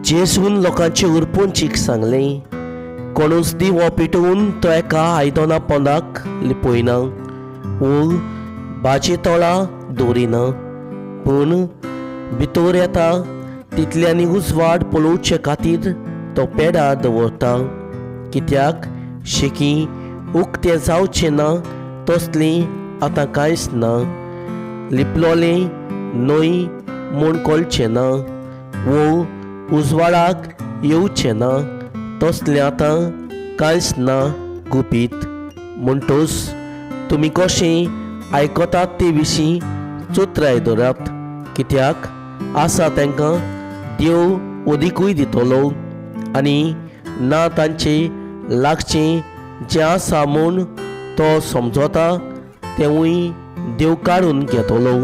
जेसून लोकांचे उरपोंचीक सांगलें, कोणूच दिवो पेटोवन तो एका आयदना पोंदाक लिपयना वो भाजी तोळां दवरिना, पूण भितर येता तितल्यानी उजवाड पळोवचे खातीर तो पेडार दवरता, कित्याक शेकी उक्तें जावचें ना तसलें आतां कांयच ना, लिपलोलें न्हय म्हूण कळचें ना, वो उजवाडाक येवचें ना तसलें आतां कांयच ना गुपीत. म्हणटूच तुमी कशें आयकतात ते विशीं चोत्राय दवरात, कित्याक आसा तांकां देव ओदीकूय दितलो आनी ना तांचे लागचें जें आसा म्हूण तो समजता तेंवूय देव काडून घेतलो.